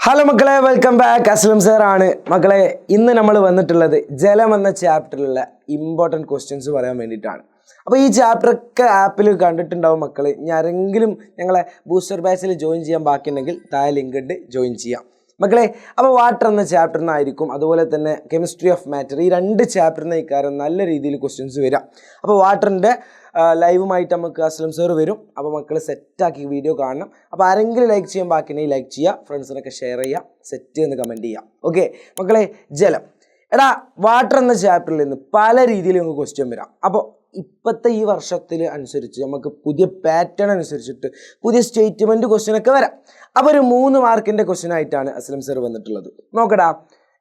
Hello മക്കളെ, welcome back. Aslam sir ആണ്. മക്കളെ, ഇന്ന് നമ്മൾ വന്നിട്ടുള്ളത് ജലം എന്ന ചാപ്റ്ററിലുള്ള ഇമ്പോർട്ടൻറ്റ് ക്വസ്റ്റ്യൻസ് പറയാൻ വേണ്ടിയിട്ടാണ്. അപ്പോൾ ഈ ചാപ്റ്ററൊക്കെ ആപ്പിൽ കണ്ടിട്ടുണ്ടാവും മക്കൾ. ഇനി ആരെങ്കിലും ഞങ്ങളെ ബൂസ്റ്റർ ബാച്ചിൽ ജോയിൻ ചെയ്യാൻ ബാക്കിയുണ്ടെങ്കിൽ താഴെ ലിങ്ക് ഉണ്ട്, ജോയിൻ ചെയ്യാം മക്കളെ. അപ്പോൾ വാട്ടർ എന്ന ചാപ്റ്ററിൽ നിന്നായിരിക്കും, അതുപോലെ തന്നെ കെമിസ്ട്രി ഓഫ് മാറ്റർ, ഈ രണ്ട് ചാപ്റ്ററിൽ നിന്ന് ഇക്കാരം നല്ല രീതിയിൽ ക്വസ്റ്റ്യൻസ് വരാം. അപ്പോൾ വാട്ടറിൻ്റെ ലൈവുമായിട്ട് നമുക്ക് അസ്ലം സർ വരും. അപ്പോൾ മക്കൾ സെറ്റാക്കി വീഡിയോ കാണണം. അപ്പോൾ ആരെങ്കിലും ലൈക്ക് ചെയ്യാൻ ബാക്കിയുണ്ടെങ്കിൽ ലൈക്ക് ചെയ്യുക, ഫ്രണ്ട്സിനൊക്കെ ഷെയർ ചെയ്യുക, സെറ്റ് എന്ന് കമൻറ്റ് ചെയ്യുക. ഓക്കെ മക്കളെ, ജലം. എടാ, വാട്ടർ എന്ന ചാപ്റ്ററിൽ നിന്ന് പല രീതിയിൽ നമുക്ക് ക്വസ്റ്റ്യൻ വരാം. അപ്പോൾ ഇപ്പോഴത്തെ ഈ വർഷത്തിൽ അനുസരിച്ച് നമുക്ക് പുതിയ പാറ്റേൺ അനുസരിച്ചിട്ട് പുതിയ സ്റ്റേറ്റ്മെൻറ്റ് ക്വസ്റ്റ്യനൊക്കെ വരാം. അപ്പോൾ ഒരു 3 മാർക്കിൻ്റെ ക്വസ്റ്റ്യൻ ആയിട്ടാണ് അസ്ലം സർ വന്നിട്ടുള്ളത്. നോക്കടാ,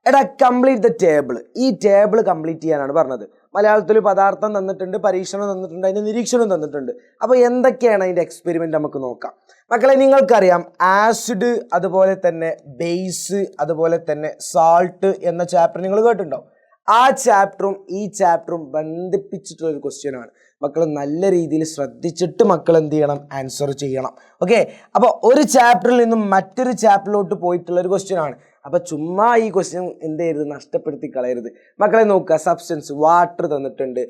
എടാ, കംപ്ലീറ്റ് ദ ടേബിൾ. ഈ ടേബിൾ കംപ്ലീറ്റ് ചെയ്യാനാണ് പറഞ്ഞത്. മലയാളത്തിൽ പദാർത്ഥം തന്നിട്ടുണ്ട്, പരീക്ഷണം തന്നിട്ടുണ്ട്, അതിൻ്റെ നിരീക്ഷണം തന്നിട്ടുണ്ട്. അപ്പോൾ എന്തൊക്കെയാണ് അതിൻ്റെ എക്സ്പെരിമെൻറ്റ് നമുക്ക് നോക്കാം മക്കളെ. നിങ്ങൾക്കറിയാം ആസിഡ്, അതുപോലെ തന്നെ ബേസ്, അതുപോലെ തന്നെ സാൾട്ട് എന്ന ചാപ്റ്റർ നിങ്ങൾ കേട്ടിട്ടുണ്ടാവും. ആ ചാപ്റ്ററും ഈ ചാപ്റ്ററും ബന്ധിപ്പിച്ചിട്ടുള്ളൊരു ക്വസ്റ്റ്യൻ ആണ് മക്കൾ. നല്ല രീതിയിൽ ശ്രദ്ധിച്ചിട്ട് മക്കൾ എന്ത് ചെയ്യണം, ആൻസർ ചെയ്യണം. ഓക്കെ, അപ്പോൾ ഒരു ചാപ്റ്ററിൽ നിന്നും മറ്റൊരു ചാപ്റ്ററിലോട്ട് പോയിട്ടുള്ളൊരു ക്വസ്റ്റ്യൻ ആണ്. അപ്പോൾ ചുമ്മാ ഈ ക്വസ്റ്റ്യൻ എന്ത് ചെയ്യരുത്, നഷ്ടപ്പെടുത്തി കളയരുത് മക്കളെ. നോക്കുക, സബ്സ്റ്റൻസ് വാട്ടർ തന്നിട്ടുണ്ട്,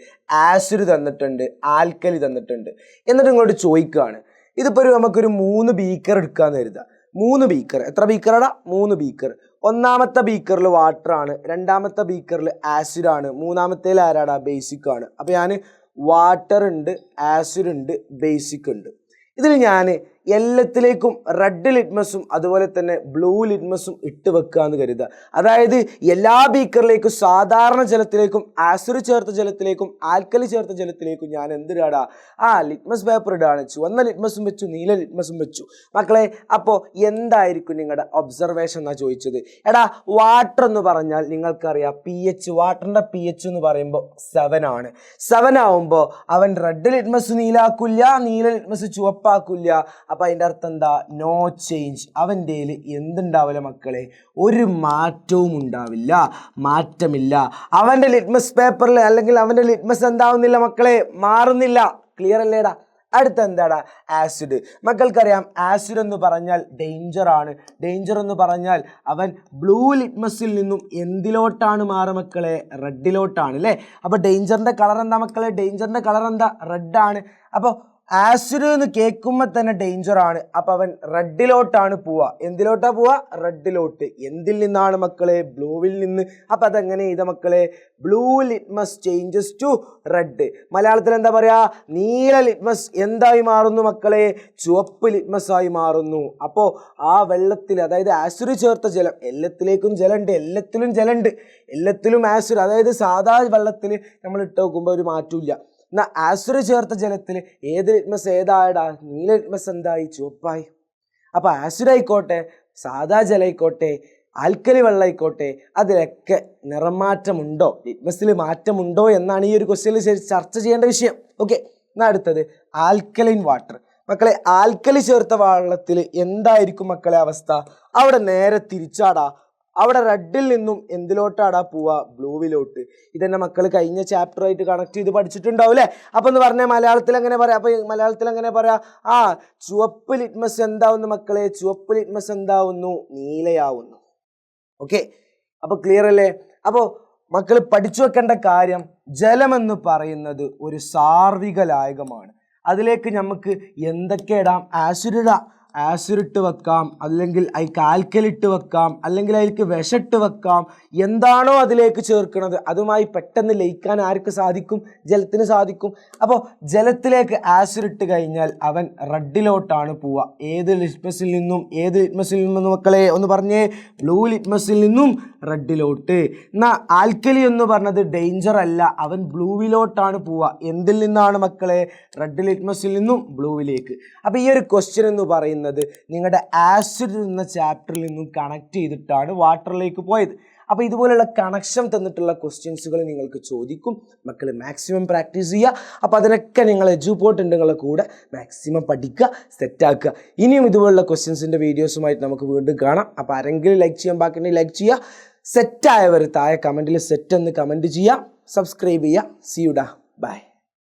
ആസിഡ് തന്നിട്ടുണ്ട്, ആൽക്കലി തന്നിട്ടുണ്ട്. എന്നിട്ട് ഇങ്ങോട്ട് ചോദിക്കുകയാണ്, ഇതിപ്പോൾ നമുക്കൊരു 3 ബീക്കർ എടുക്കാമെന്ന് കരുതുക. 3 ബീക്കർ, എത്ര ബീക്കറാടാ? 3 ബീക്കർ. ഒന്നാമത്തെ ബീക്കറിൽ വാട്ടർ ആണ്, രണ്ടാമത്തെ ബീക്കറിൽ ആസിഡ് ആണ്, മൂന്നാമത്തേൽ ആരാടാ? ബേസിക് ആണ്. അപ്പോൾ ഞാൻ വാട്ടർ ഉണ്ട്, ആസിഡ് ഉണ്ട്, ബേസിക് ഉണ്ട്. ഇതിൽ ഞാൻ എല്ലാത്തിലേക്കും റെഡ് ലിറ്റ്മസും അതുപോലെ തന്നെ ബ്ലൂ ലിറ്റ്മസും ഇട്ട് വെക്കുക എന്ന് കരുതുക. അതായത് എല്ലാ ബീക്കറിലേക്കും സാധാരണ ജലത്തിലേക്കും ആസിഡ് ചേർത്ത ജലത്തിലേക്കും ആൽക്കലി ചേർത്ത ജലത്തിലേക്കും ഞാൻ എന്തിടാടാ? Litmus paper ഇടാണ്. ചുവന്ന ലിറ്റ്മസും വെച്ചു, നീല ലിറ്റ്മസും വെച്ചു മക്കളെ. അപ്പോൾ എന്തായിരിക്കും നിങ്ങളുടെ ഒബ്സർവേഷൻ എന്നാണ് ചോദിച്ചത്. എടാ, വാട്ടർ എന്ന് പറഞ്ഞാൽ നിങ്ങൾക്കറിയാം pH, വാട്ടറിൻ്റെ pH എന്ന് പറയുമ്പോൾ 7 ആണ്. 7 ആവുമ്പോൾ അവൻ റെഡ് ലിറ്റ്മസ് നീലാക്കില്ല, നീല ലിറ്റ്മസ് ചുവപ്പാക്കില്ല. അപ്പോൾ അതിൻ്റെ അർത്ഥം എന്താ? No change. അവൻ്റെ എന്തുണ്ടാവില്ല മക്കളെ? ഒരു മാറ്റവും ഉണ്ടാവില്ല, മാറ്റമില്ല. അവൻ്റെ ലിറ്റ്മസ് പേപ്പറിൽ അല്ലെങ്കിൽ അവൻ്റെ ലിറ്റ്മസ് എന്താവുന്നില്ല മക്കളെ, മാറുന്നില്ല. ക്ലിയർ അല്ലേടാ? അടുത്ത എന്താടാ? ആസിഡ്. മക്കൾക്കറിയാം ആസിഡ് എന്ന് പറഞ്ഞാൽ ഡേഞ്ചർ ആണ്. ഡേഞ്ചർ എന്ന് പറഞ്ഞാൽ അവൻ ബ്ലൂ ലിറ്റ്മസിൽ നിന്നും എന്തിലോട്ടാണ് മാറുക മക്കളെ? റെഡിലോട്ടാണ് അല്ലേ? അപ്പോൾ ഡേഞ്ചറിൻ്റെ കളർ എന്താ മക്കളെ? ഡേഞ്ചറിൻ്റെ കളർ എന്താ? റെഡാണ്. അപ്പോൾ ആസിഡ് എന്ന് കേൾക്കുമ്പോൾ തന്നെ ഡേഞ്ചർ ആണ്. അപ്പോൾ അവൻ റെഡിലോട്ടാണ് പോവുക. എന്തിലോട്ടാണ് പോവുക? റെഡിലോട്ട്. എന്തിൽ നിന്നാണ് മക്കളെ? ബ്ലൂവിൽ നിന്ന്. അപ്പോൾ അതെങ്ങനെ ചെയ്ത മക്കളെ? Blue litmus changes to red. മലയാളത്തിൽ എന്താ പറയുക? നീല ലിറ്റ്മസ് എന്തായി മാറുന്നു മക്കളെ? ചുവപ്പ് ലിറ്റ്മസ് ആയി മാറുന്നു. അപ്പോൾ ആ വെള്ളത്തിൽ, അതായത് ആസിഡ് ചേർത്ത ജലം, എല്ലാത്തിലേക്കും ജലമുണ്ട്, എല്ലാത്തിലും ജലമുണ്ട്, എല്ലാത്തിലും ആസിഡ്. അതായത് സാധാ വെള്ളത്തിൽ നമ്മൾ ഇട്ട് നോക്കുമ്പോൾ ഒരു മാറ്റമില്ല. എന്നാൽ ആസിഡ് ചേർത്ത ജലത്തിൽ ഏത് ലിറ്റ്മസ് ഏതായടാ? നീല ലിറ്റ്മസ് എന്തായി? ചുവപ്പായി. അപ്പോൾ ആസിഡ് ആയിക്കോട്ടെ, സാധാ ജലമായിക്കോട്ടെ, ആൽക്കലി വെള്ളമായിക്കോട്ടെ, അതിലൊക്കെ നിറമാറ്റമുണ്ടോ, ലിറ്റ്മസിൽ മാറ്റമുണ്ടോ എന്നാണ് ഈ ഒരു ക്വസ്റ്റ്യനിൽ ചർച്ച ചെയ്യേണ്ട വിഷയം. ഓക്കെ, എന്നാൽ അടുത്തത് ആൽക്കലൈൻ വാട്ടർ. മക്കളെ, ആൽക്കലി ചേർത്ത വെള്ളത്തിൽ എന്തായിരിക്കും മക്കളെ അവസ്ഥ? അവിടെ നേരെ തിരിച്ചാടാ. അവിടെ റെഡിൽ നിന്നും എന്തിലോട്ടാടാ പോവുക? ബ്ലൂവിലോട്ട്. ഇതെന്നെ മക്കൾ കഴിഞ്ഞ ചാപ്റ്ററായിട്ട് കണക്ട് ചെയ്ത് പഠിച്ചിട്ടുണ്ടാവും അല്ലേ? അപ്പം എന്ന് പറഞ്ഞാൽ മലയാളത്തിൽ എങ്ങനെ പറയാം? അപ്പോൾ മലയാളത്തിൽ എങ്ങനെ പറയാം? ചുവപ്പ് ലിറ്റ്മസ് എന്താവുന്നു മക്കളെ? ചുവപ്പ് ലിറ്റ്മസ് എന്താവുന്നു? നീലയാവുന്നു. ഓക്കെ, അപ്പോൾ ക്ലിയർ അല്ലേ? അപ്പോൾ മക്കൾ പഠിച്ചു വെക്കേണ്ട കാര്യം, ജലമെന്ന് പറയുന്നത് ഒരു സാർവിക ലായകമാണ്. അതിലേക്ക് നമുക്ക് എന്തൊക്കെ ഇടാം? ആസിഡ് ഇടാം, ആസിഡ് ഇട്ട് വെക്കാം, അല്ലെങ്കിൽ അതിലേക്ക് ആൽക്കലി ഇട്ട് വെക്കാം, അല്ലെങ്കിൽ അതിലേക്ക് വിഷമിട്ട് വെക്കാം. എന്താണോ അതിലേക്ക് ചേർക്കുന്നത് അതുമായി പെട്ടെന്ന് ലയിക്കാൻ ആർക്ക് സാധിക്കും? ജലത്തിന് സാധിക്കും. അപ്പോൾ ജലത്തിലേക്ക് ആസിഡ് ഇട്ട് കഴിഞ്ഞാൽ അവൻ റെഡിലോട്ടാണ് പോവുക. ഏത് ലിറ്റ്മസിൽ നിന്നും? ഏത് ലിറ്റ്മസിൽ നിന്നും മക്കളെ? ഒന്ന് പറഞ്ഞേ. ബ്ലൂ ലിറ്റ്മസിൽ നിന്നും റെഡിലോട്ട്. എന്നാൽ ആൽക്കലി എന്ന് പറഞ്ഞത് ഡേഞ്ചർ അല്ല, അവൻ ബ്ലൂവിലോട്ടാണ് പോവുക. എന്തിൽ നിന്നാണ് മക്കളെ? റെഡ് ലിറ്റ്മസിൽ നിന്നും ബ്ലൂവിലേക്ക്. അപ്പോൾ ഈ ഒരു ക്വസ്റ്റ്യൻ എന്ന് പറയുന്നത് നിങ്ങളുടെ ആസിഡ് എന്ന ചാപ്റ്ററിൽ നിന്നും കണക്ട് ചെയ്തിട്ടാണ് വാട്ടറിലേക്ക് പോയത്. അപ്പോൾ ഇതുപോലുള്ള കണക്ഷൻ തന്നിട്ടുള്ള ക്വസ്റ്റ്യൻസുകൾ നിങ്ങൾക്ക് ചോദിക്കും. മക്കൾ മാക്സിമം പ്രാക്ടീസ് ചെയ്യുക. അപ്പോൾ അതിനൊക്കെ നിങ്ങൾ എജുപോർട്ട് ഉണ്ട് നിങ്ങളുടെ കൂടെ. മാക്സിമം പഠിക്കുക, സെറ്റാക്കുക. ഇനിയും ഇതുപോലുള്ള ക്വസ്റ്റ്യൻസിൻ്റെ വീഡിയോസുമായിട്ട് നമുക്ക് വീണ്ടും കാണാം. അപ്പോൾ ആരെങ്കിലും ലൈക്ക് ചെയ്യാൻ ബാക്കിയുണ്ടെങ്കിൽ ലൈക്ക് ചെയ്യുക. സെറ്റായവർ താഴെ കമൻറ്റിൽ സെറ്റ് എന്ന് കമൻറ്റ് ചെയ്യുക. സബ്സ്ക്രൈബ് ചെയ്യുക. സീ യു ഡാ. ബൈ.